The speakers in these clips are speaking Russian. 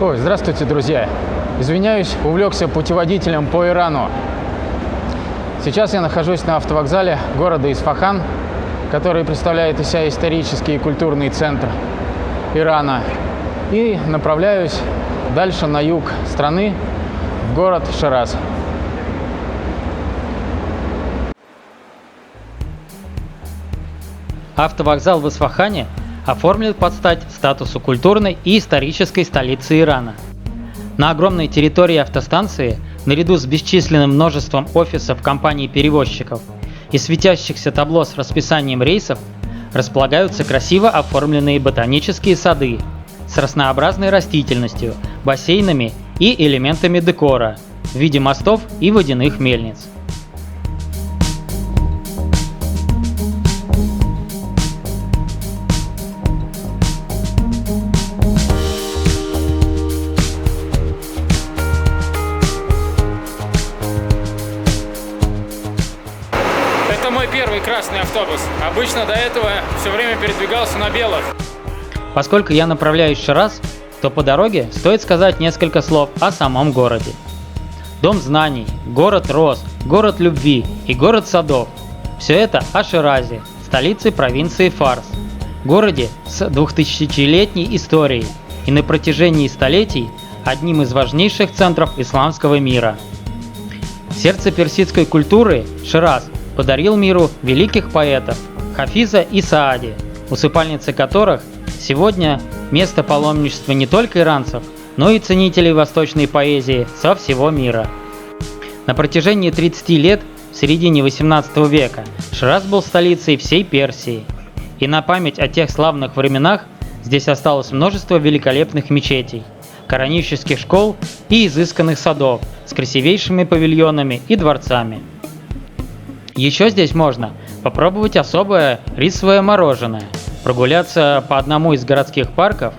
Ой, здравствуйте, друзья! Извиняюсь, увлекся путеводителем по Ирану. Сейчас я нахожусь на автовокзале города Исфахан, который представляет из себя исторический и культурный центр Ирана, и направляюсь дальше на юг страны, в город Шираз. Автовокзал в Исфахане оформлен под стать статусу культурной и исторической столицы Ирана. На огромной территории автостанции, наряду с бесчисленным множеством офисов компаний-перевозчиков и светящихся табло с расписанием рейсов, располагаются красиво оформленные ботанические сады с разнообразной растительностью, бассейнами и элементами декора в виде мостов и водяных мельниц. Это мой первый красный автобус. Обычно до этого все время передвигался на белых. Поскольку я направляюсь в Шираз, то по дороге стоит сказать несколько слов о самом городе. Дом знаний, город роз, город любви и город садов – все это о Ширазе, столице провинции Фарс, городе с 2000-летней историей и на протяжении столетий одним из важнейших центров исламского мира. Сердце персидской культуры Шираз подарил миру великих поэтов Хафиза и Саади, усыпальницы которых сегодня место паломничества не только иранцев, но и ценителей восточной поэзии со всего мира. На протяжении 30 лет, в середине 18 века, Шираз был столицей всей Персии. И на память о тех славных временах здесь осталось множество великолепных мечетей, коранических школ и изысканных садов с красивейшими павильонами и дворцами. Еще здесь можно попробовать особое рисовое мороженое, прогуляться по одному из городских парков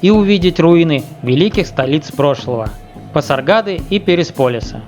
и увидеть руины великих столиц прошлого – Пасаргады и Пересполиса.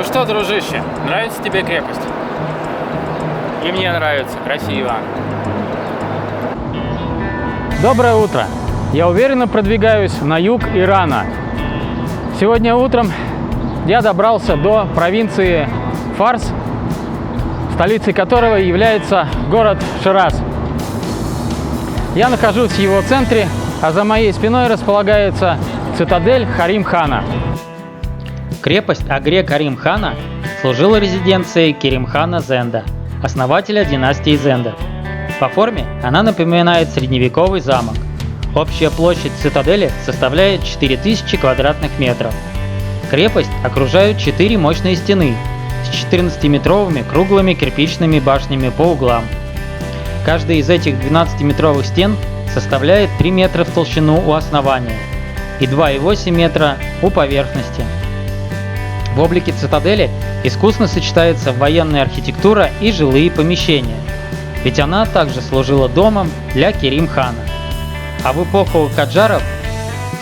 Ну что, дружище, нравится тебе крепость? И мне нравится, красиво. Доброе утро! Я уверенно продвигаюсь на юг Ирана. Сегодня утром я добрался до провинции Фарс, столицей которого является город Шираз. Я нахожусь в его центре, а за моей спиной располагается цитадель Карим-хана. Крепость Агре Карим-хана служила резиденцией Керим-хана Зенда, основателя династии Зендов. По форме она напоминает средневековый замок. Общая площадь цитадели составляет 4000 квадратных метров. Крепость окружают 4 мощные стены с 14-метровыми круглыми кирпичными башнями по углам. Каждая из этих 12-метровых стен составляет 3 метра в толщину у основания и 2,8 метра у поверхности. В облике цитадели искусно сочетается военная архитектура и жилые помещения, ведь она также служила домом для Керим-хана. А в эпоху каджаров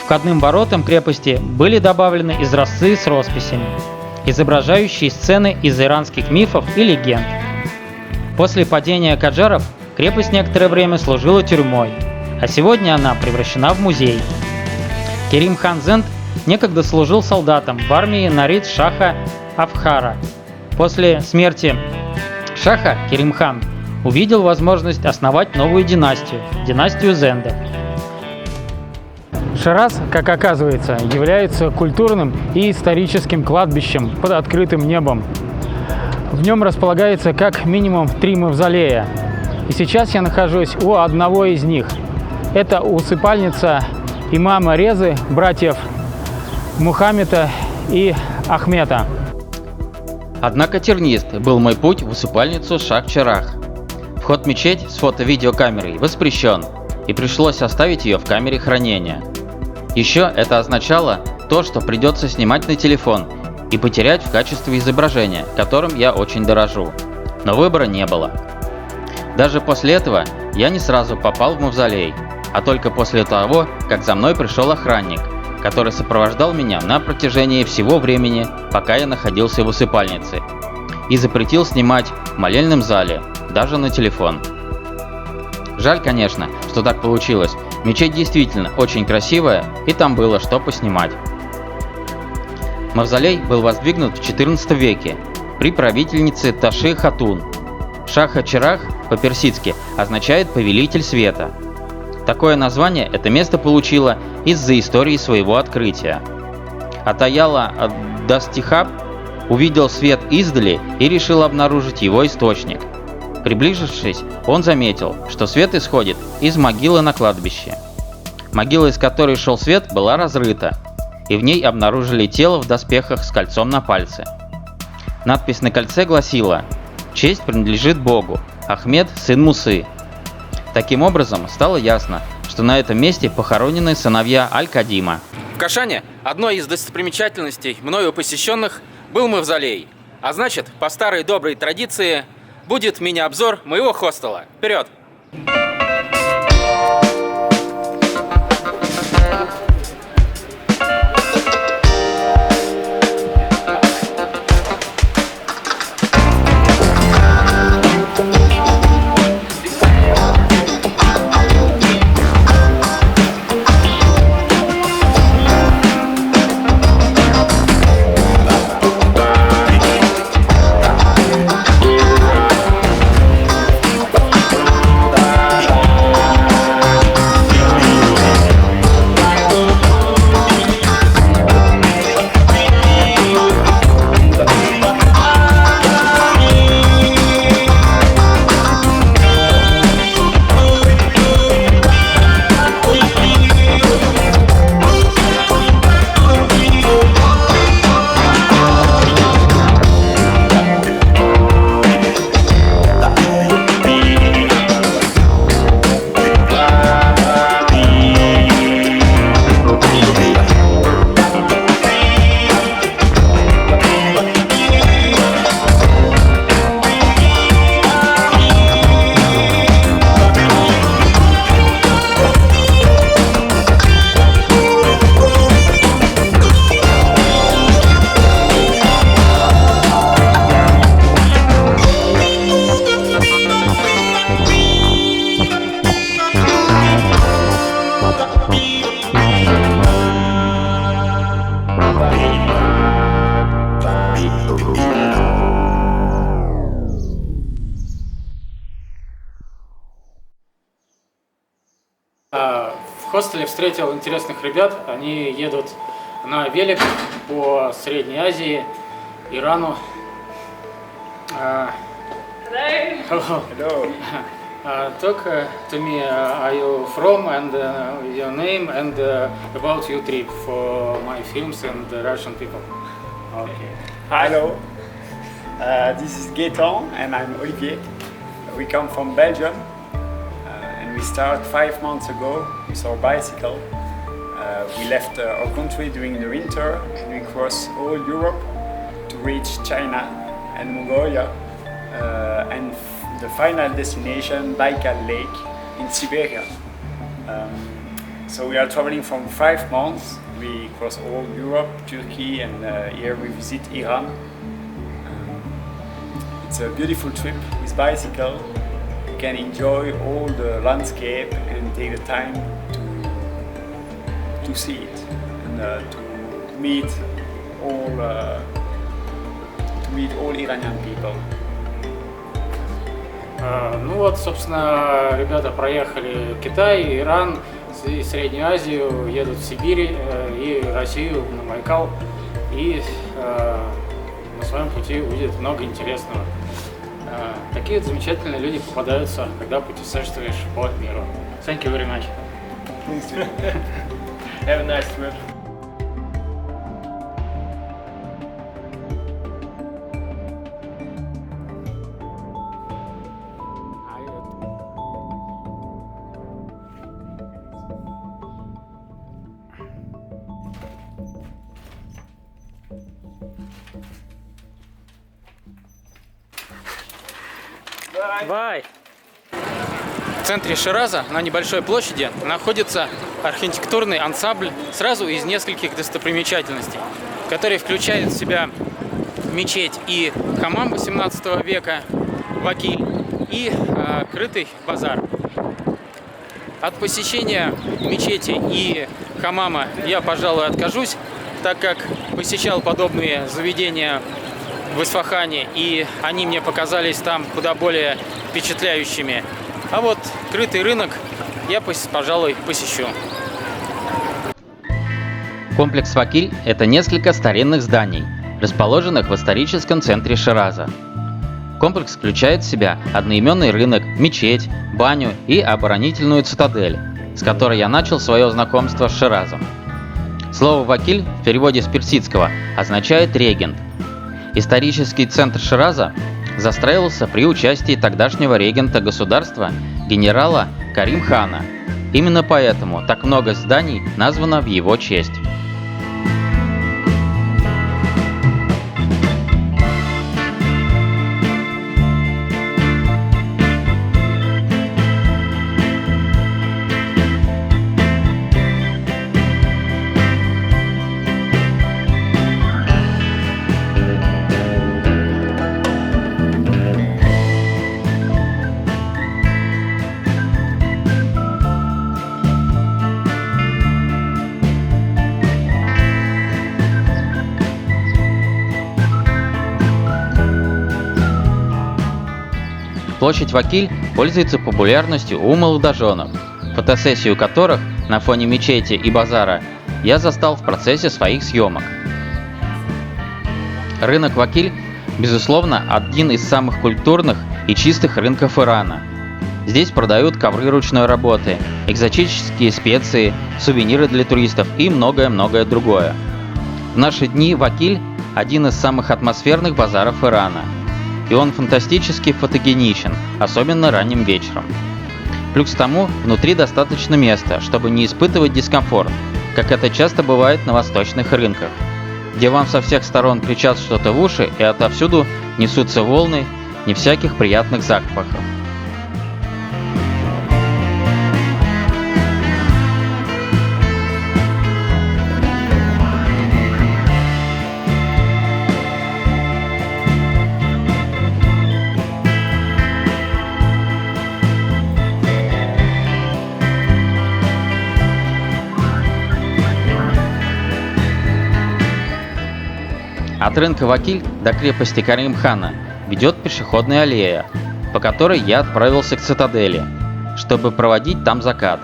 входным воротам крепости были добавлены изразцы с росписями, изображающие сцены из иранских мифов и легенд. После падения каджаров крепость некоторое время служила тюрьмой, а сегодня она превращена в музей. Керим-хан Зенд некогда служил солдатом в армии Нарид-шаха Афхара. После смерти шаха Керим-хан увидел возможность основать новую династию, династию Зендов. Шираз, как оказывается, является культурным и историческим кладбищем под открытым небом. В нем располагается как минимум 3 мавзолея. И сейчас я нахожусь у одного из них. Это усыпальница имама Резы, братьев Мухаммеда и Ахмета. Однако тернист был мой путь в усыпальницу Шах-Черах. Вход в мечеть с фото-видеокамерой воспрещен, и пришлось оставить ее в камере хранения. Еще это означало то, что придется снимать на телефон и потерять в качестве изображения, которым я очень дорожу. Но выбора не было. Даже после этого я не сразу попал в мавзолей, а только после того, как за мной пришел охранник, который сопровождал меня на протяжении всего времени, пока я находился в усыпальнице, и запретил снимать в молельном зале, даже на телефон. Жаль, конечно, что так получилось. Мечеть действительно очень красивая, и там было что поснимать. Мавзолей был воздвигнут в XIV веке при правительнице Таши Хатун. Шах-Черах по-персидски означает «повелитель света». Такое название это место получило из-за истории своего открытия. Атаяла Дастихаб увидел свет издали и решил обнаружить его источник. Приближившись, он заметил, что свет исходит из могилы на кладбище. Могила, из которой шел свет, была разрыта, и в ней обнаружили тело в доспехах с кольцом на пальце. Надпись на кольце гласила: «Честь принадлежит Богу, Ахмед – сын Мусы». Таким образом, стало ясно, что на этом месте похоронены сыновья Аль-Кадима. В Кашане одной из достопримечательностей, мною посещенных, был мавзолей. А значит, по старой доброй традиции, будет мини-обзор моего хостела. Вперед! В хостеле встретил интересных ребят. Они едут на велик по Средней Азии, Ирану. Hello. Talk to me. Are you from and your name and about your trip for my films and the Russian people? Okay. Hello, this is Gaetan and I'm Olivier. We come from Belgium and we started 5 months ago with our bicycle. We left our country during the winter and we crossed all Europe to reach China and Mongolia and the final destination, Baikal Lake in Siberia. So we are traveling from 5 months. We cross all Europe, Turkey, and here we visit Iran. It's a beautiful trip with bicycle. You can enjoy all the landscape and take the time to see it and to meet all Iranian people. Ну вот, собственно, ребята проехали Китай, Иран и Среднюю Азию, едут в Сибирь и Россию, на Байкал. И на своем пути увидят много интересного. Такие замечательные люди попадаются, когда путешествуешь по миру. Thank you very much. Have a nice trip. Bye. В центре Шираза, на небольшой площади, находится архитектурный ансамбль сразу из нескольких достопримечательностей, который включает в себя мечеть и хамам 18 века, Вакиль и крытый базар. От посещения мечети и хамама я, пожалуй, откажусь, так как посещал подобные заведения в Исфахане, и они мне показались там куда более впечатляющими. А вот крытый рынок я, пожалуй, посещу. Комплекс Вакиль – это несколько старинных зданий, расположенных в историческом центре Шираза. Комплекс включает в себя одноименный рынок, мечеть, баню и оборонительную цитадель, с которой я начал свое знакомство с Ширазом. Слово «Вакиль» в переводе с персидского означает «регент». Исторический центр Шираза застраивался при участии тогдашнего регента государства генерала Карим-хана. Именно поэтому так много зданий названо в его честь. Площадь Вакиль пользуется популярностью у молодоженов, фотосессию которых на фоне мечети и базара я застал в процессе своих съемок. Рынок Вакиль, безусловно, один из самых культурных и чистых рынков Ирана. Здесь продают ковры ручной работы, экзотические специи, сувениры для туристов и многое-многое другое. В наши дни Вакиль – один из самых атмосферных базаров Ирана. И он фантастически фотогеничен, особенно ранним вечером. Плюс к тому, внутри достаточно места, чтобы не испытывать дискомфорт, как это часто бывает на восточных рынках, где вам со всех сторон кричат что-то в уши и отовсюду несутся волны не всяких приятных запахов. От рынка Вакиль до крепости Карим-хана ведет пешеходная аллея, по которой я отправился к цитадели, чтобы проводить там закат.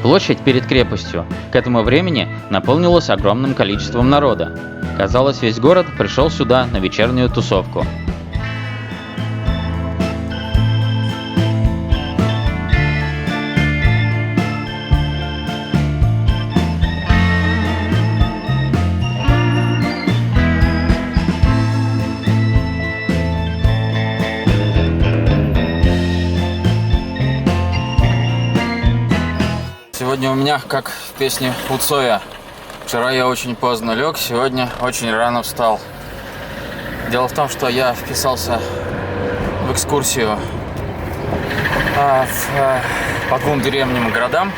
Площадь перед крепостью к этому времени наполнилась огромным количеством народа. Казалось, весь город пришел сюда на вечернюю тусовку. Сегодня у меня, как в песне у Цоя. Вчера я очень поздно лег, сегодня очень рано встал. Дело в том, что я вписался в экскурсию по двум древним городам.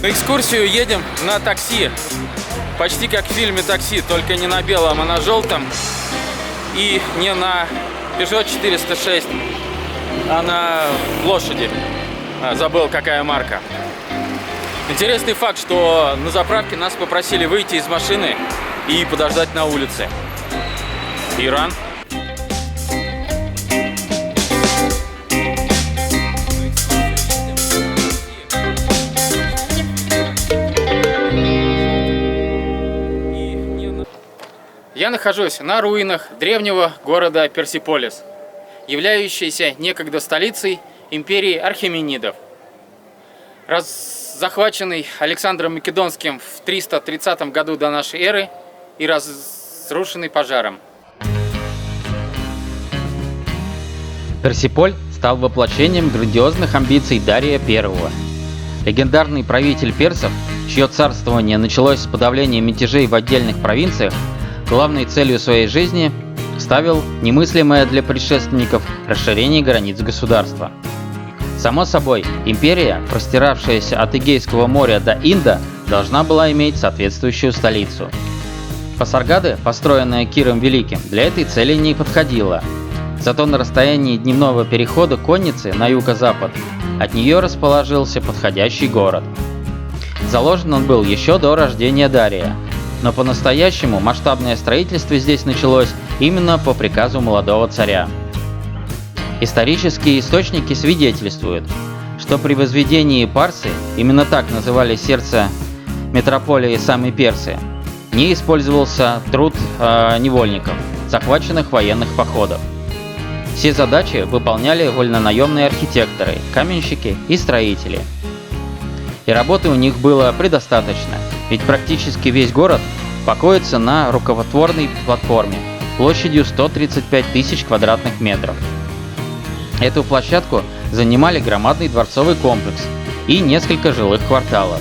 На экскурсию едем на такси. Почти как в фильме «Такси», только не на белом, а на желтом. И не на Peugeot 406, а на лошади. Забыл, какая марка. Интересный факт, что на заправке нас попросили выйти из машины и подождать на улице. Иран. Я нахожусь на руинах древнего города Персиполис, являющейся некогда столицей империи Археменидов. Захваченный Александром Македонским в 330 году до нашей эры и разрушенный пожаром. Персиполь стал воплощением грандиозных амбиций Дария I. Легендарный правитель персов, чье царствование началось с подавления мятежей в отдельных провинциях, главной целью своей жизни ставил немыслимое для предшественников расширение границ государства. Само собой, империя, простиравшаяся от Эгейского моря до Инда, должна была иметь соответствующую столицу. Пасаргада, построенная Киром Великим, для этой цели не подходила. Зато на расстоянии дневного перехода конницы на юго-запад от нее расположился подходящий город. Заложен он был еще до рождения Дария, но по-настоящему масштабное строительство здесь началось именно по приказу молодого царя. Исторические источники свидетельствуют, что при возведении Парсы, именно так называли сердце метрополии сами персы, не использовался труд невольников, захваченных в военных походах. Все задачи выполняли вольнонаемные архитекторы, каменщики и строители. И работы у них было предостаточно, ведь практически весь город покоится на рукотворной платформе площадью 135 тысяч квадратных метров. Эту площадку занимали громадный дворцовый комплекс и несколько жилых кварталов.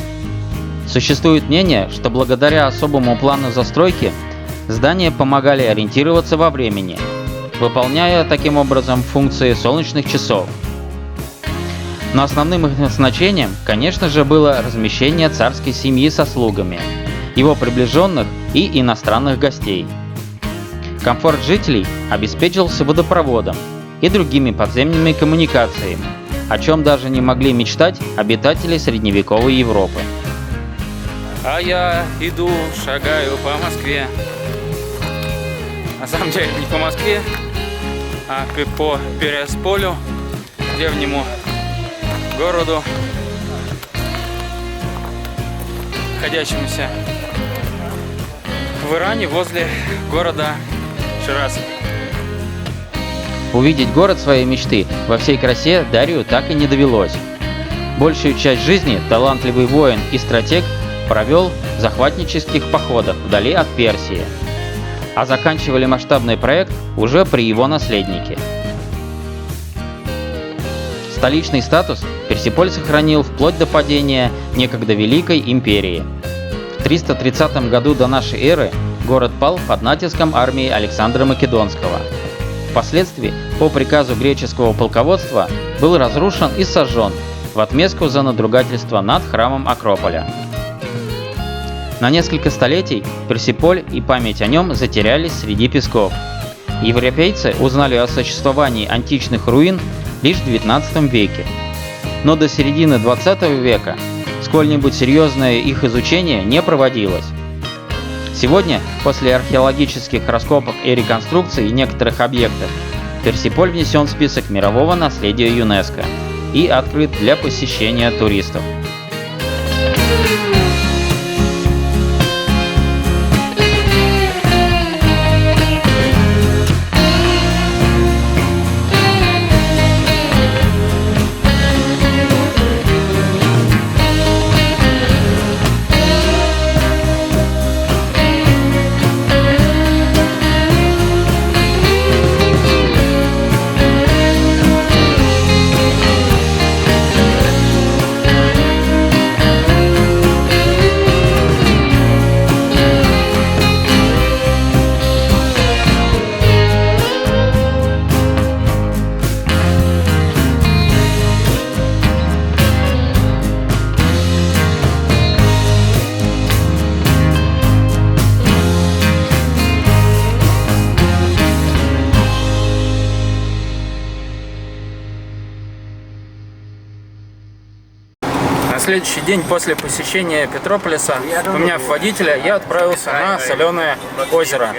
Существует мнение, что благодаря особому плану застройки здания помогали ориентироваться во времени, выполняя таким образом функции солнечных часов. Но основным их назначением, конечно же, было размещение царской семьи со слугами, его приближенных и иностранных гостей. Комфорт жителей обеспечивался водопроводом и другими подземными коммуникациями, о чем даже не могли мечтать обитатели средневековой Европы. А я иду, шагаю по Москве. На самом деле не по Москве, а по Пересполю, древнему городу, находящемуся в Иране возле города Шираз. Увидеть город своей мечты во всей красе Дарию так и не довелось. Большую часть жизни талантливый воин и стратег провел в захватнических походах вдали от Персии, а заканчивали масштабный проект уже при его наследнике. Столичный статус Персиполь сохранил вплоть до падения некогда Великой империи. В 330 году до нашей эры город пал под натиском армии Александра Македонского. Впоследствии, по приказу греческого полководства, был разрушен и сожжен в отместку за надругательство над храмом Акрополя. На несколько столетий Персиполь и память о нем затерялись среди песков. Европейцы узнали о существовании античных руин лишь в XIX веке. Но до середины XX века сколь-нибудь серьезное их изучение не проводилось. Сегодня, после археологических раскопок и реконструкций некоторых объектов, Персиполь внесен в список мирового наследия ЮНЕСКО и открыт для посещения туристов. На следующий день после посещения Петрополиса, поменяв водителя, я отправился на соленое озеро.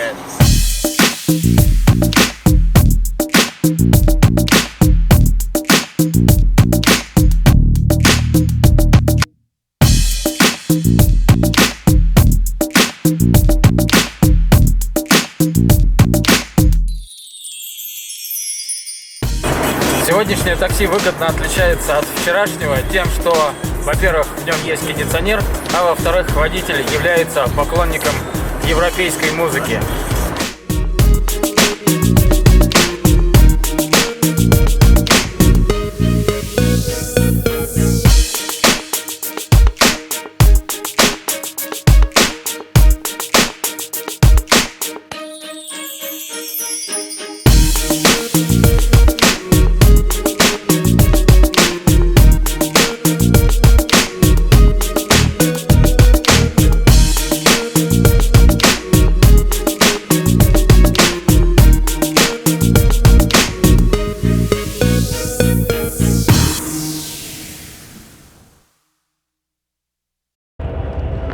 Сегодняшнее такси выгодно отличается от вчерашнего тем, что, во-первых, в нем есть кондиционер, а во-вторых, водитель является поклонником европейской музыки.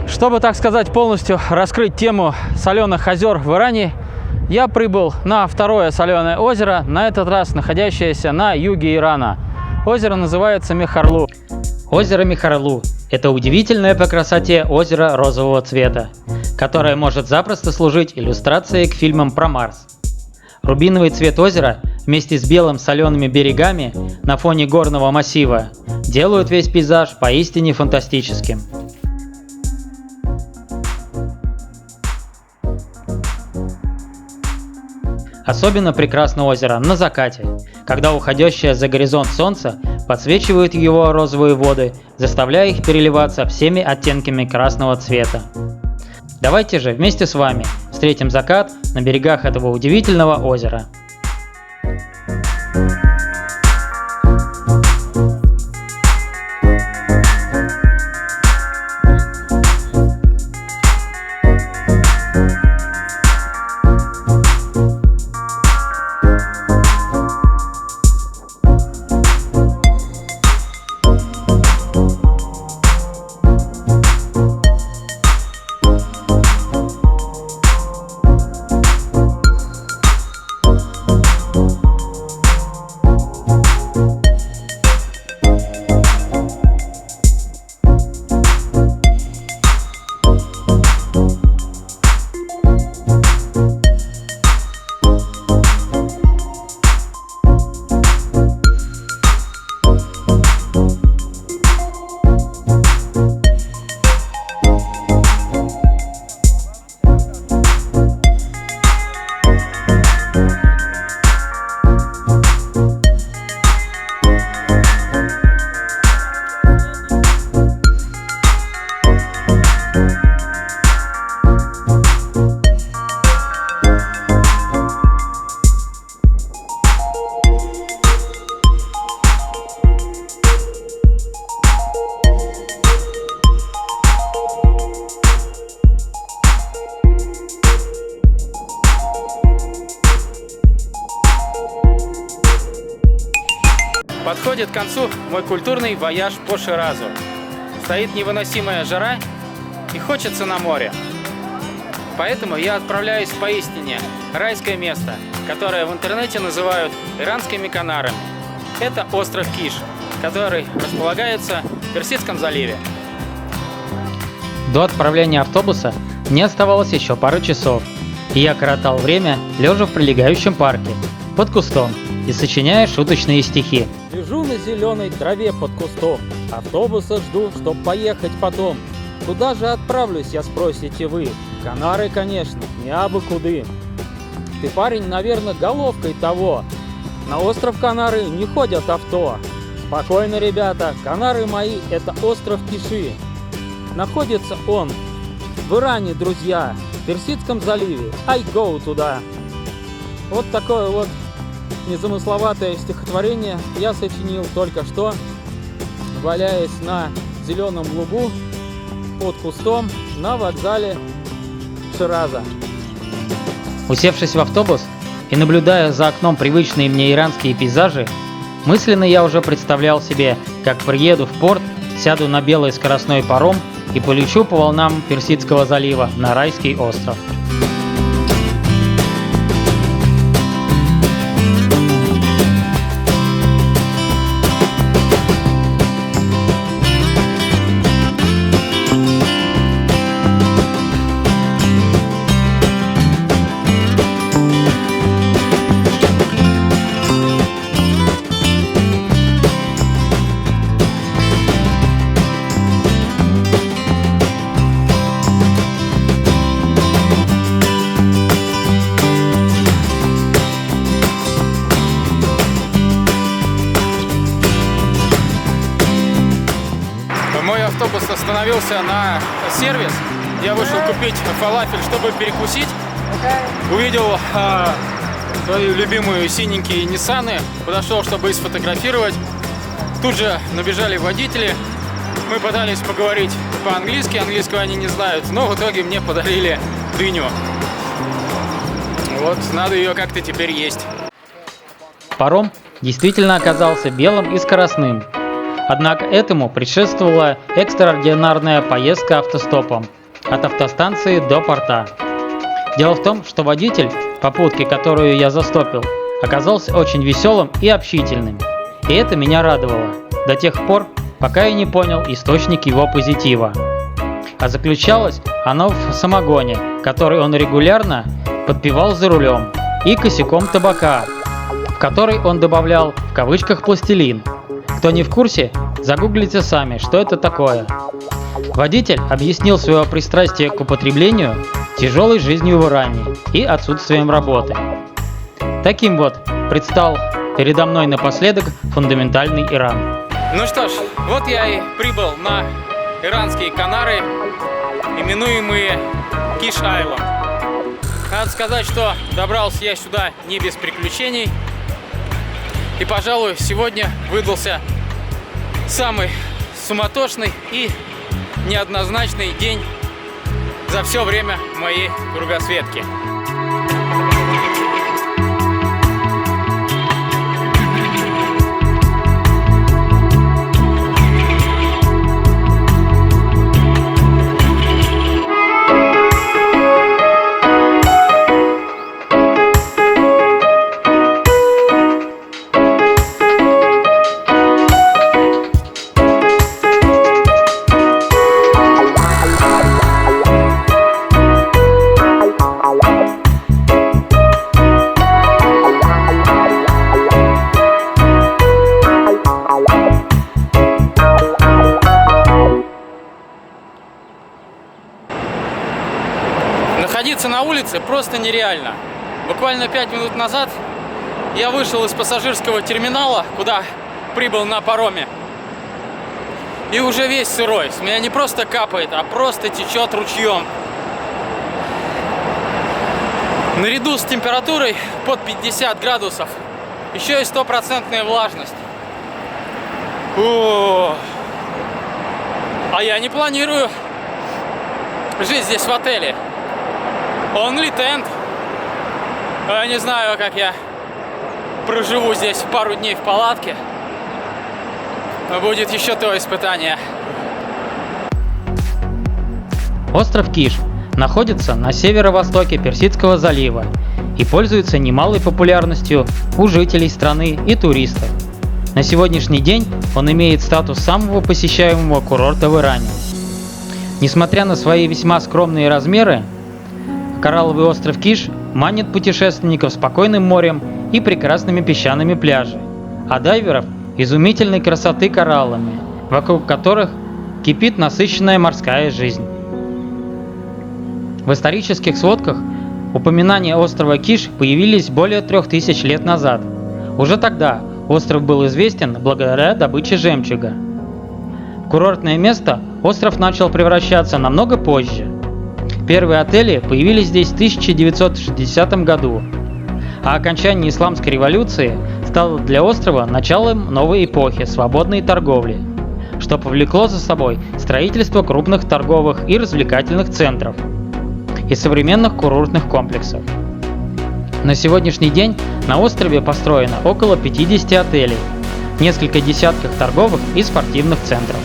Чтобы, так сказать, полностью раскрыть тему соленых озер в Иране, я прибыл на второе соленое озеро, на этот раз находящееся на юге Ирана. Озеро называется Мехарлу. Озеро Мехарлу – это удивительное по красоте озеро розового цвета, которое может запросто служить иллюстрацией к фильмам про Марс. Рубиновый цвет озера вместе с белым солеными берегами на фоне горного массива делают весь пейзаж поистине фантастическим. Особенно прекрасно озеро на закате, когда уходящее за горизонт солнце подсвечивает его розовые воды, заставляя их переливаться всеми оттенками красного цвета. Давайте же вместе с вами встретим закат на берегах этого удивительного озера. Подходит к концу мой культурный вояж по Ширазу. Стоит невыносимая жара и хочется на море. Поэтому я отправляюсь в поистине райское место, которое в интернете называют иранскими Канарами. Это остров Киш, который располагается в Персидском заливе. До отправления автобуса мне оставалось еще пару часов, и я коротал время, лежа в прилегающем парке, под кустом, и сочиняя шуточные стихи. Лежу на зеленой траве под кустом, автобуса жду, чтоб поехать потом. Куда же отправлюсь, я, спросите вы? Канары, конечно, не абы куды. Ты, парень, наверное, головкой того. На остров Канары не ходят авто. Спокойно, ребята, Канары мои — это остров Киши. Находится он в Иране, друзья, в Персидском заливе. I go туда. Вот такое вот незамысловатое стихотворение я сочинил только что, валяясь на зеленом лугу под кустом на вокзале Шираза. Усевшись в автобус и наблюдая за окном привычные мне иранские пейзажи, мысленно я уже представлял себе, как приеду в порт сяду на белый скоростной паром и полечу по волнам Персидского залива на райский остров. Мой автобус остановился на сервис. Я вышел купить фалафель, чтобы перекусить. Увидел свою любимую синенькие Ниссаны. Подошел, чтобы их сфотографировать. Тут же набежали водители. Мы пытались поговорить по-английски. Английского они не знают. Но в итоге мне подарили дыню. Вот, надо ее как-то теперь есть. Паром действительно оказался белым и скоростным. Однако этому предшествовала экстраординарная поездка автостопом от автостанции до порта. Дело в том, что водитель попутки, которую я застопил, оказался очень веселым и общительным. И это меня радовало до тех пор, пока я не понял источник его позитива. А заключалось оно в самогоне, который он регулярно подпивал за рулем, и косяком табака, в который он добавлял в кавычках пластилин. Кто не в курсе, загуглите сами, что это такое. Водитель объяснил свое пристрастие к употреблению тяжелой жизнью в Иране и отсутствием работы. Таким вот предстал передо мной напоследок фундаментальный Иран. Ну что ж, вот я и прибыл на иранские Канары, именуемые Киш-Айленд. Надо сказать, что добрался я сюда не без приключений. И, пожалуй, сегодня выдался самый суматошный и неоднозначный день за все время моей кругосветки. Находиться на улице просто нереально. Буквально 5 минут назад я вышел из пассажирского терминала, куда прибыл на пароме. И уже весь сырой. С меня не просто капает, а просто течет ручьем. Наряду с температурой под 50 градусов еще и 100% влажность. А я не планирую жить здесь в отеле. Only tent. Я не знаю, как я проживу здесь пару дней в палатке. Но будет еще то испытание. Остров Киш находится на северо-востоке Персидского залива и пользуется немалой популярностью у жителей страны и туристов. На сегодняшний день он имеет статус самого посещаемого курорта в Иране. Несмотря на свои весьма скромные размеры, коралловый остров Киш манит путешественников спокойным морем и прекрасными песчаными пляжами, а дайверов изумительной красоты кораллами, вокруг которых кипит насыщенная морская жизнь. В исторических сводках упоминания острова Киш появились более 3000 лет назад. Уже тогда остров был известен благодаря добыче жемчуга. В курортное место остров начал превращаться намного позже. Первые отели появились здесь в 1960 году, а окончание исламской революции стало для острова началом новой эпохи свободной торговли, что повлекло за собой строительство крупных торговых и развлекательных центров и современных курортных комплексов. На сегодняшний день на острове построено около 50 отелей, несколько десятков торговых и спортивных центров.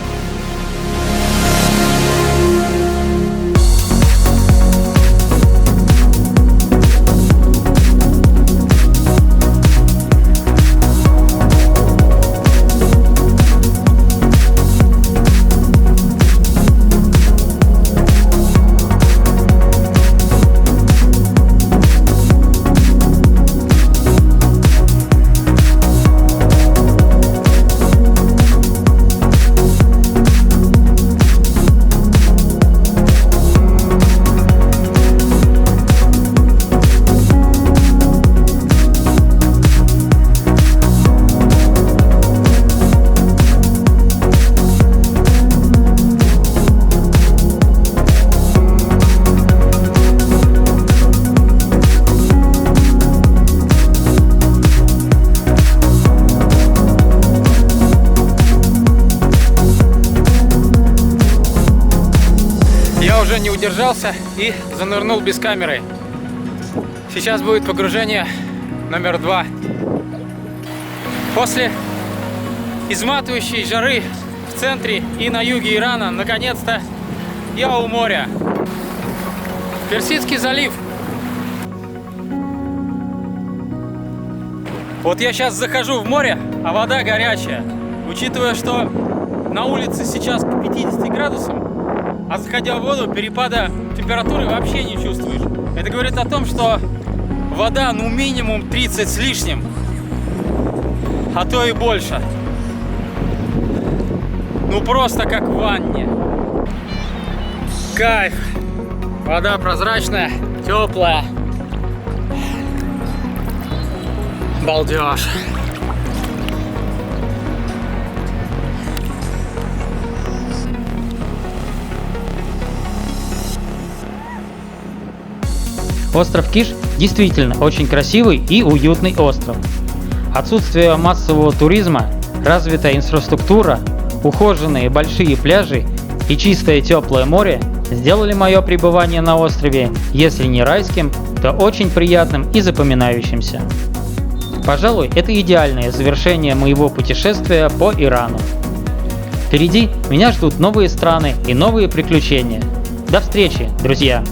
уже не удержался и занырнул без камеры. Сейчас будет погружение номер 2. После изматывающей жары в центре и на юге Ирана, наконец-то я у моря. Персидский залив. Вот я сейчас захожу в море, а вода горячая. Учитывая, что на улице сейчас к 50 градусам, а заходя в воду, перепада температуры вообще не чувствуешь. Это говорит о том, что вода ну минимум 30 с лишним, а то и больше. Ну просто как в ванне. Кайф. Вода прозрачная, теплая. Балдеж. Остров Киш действительно очень красивый и уютный остров. Отсутствие массового туризма, развитая инфраструктура, ухоженные большие пляжи и чистое теплое море сделали мое пребывание на острове, если не райским, то очень приятным и запоминающимся. Пожалуй, это идеальное завершение моего путешествия по Ирану. Впереди меня ждут новые страны и новые приключения. До встречи, друзья!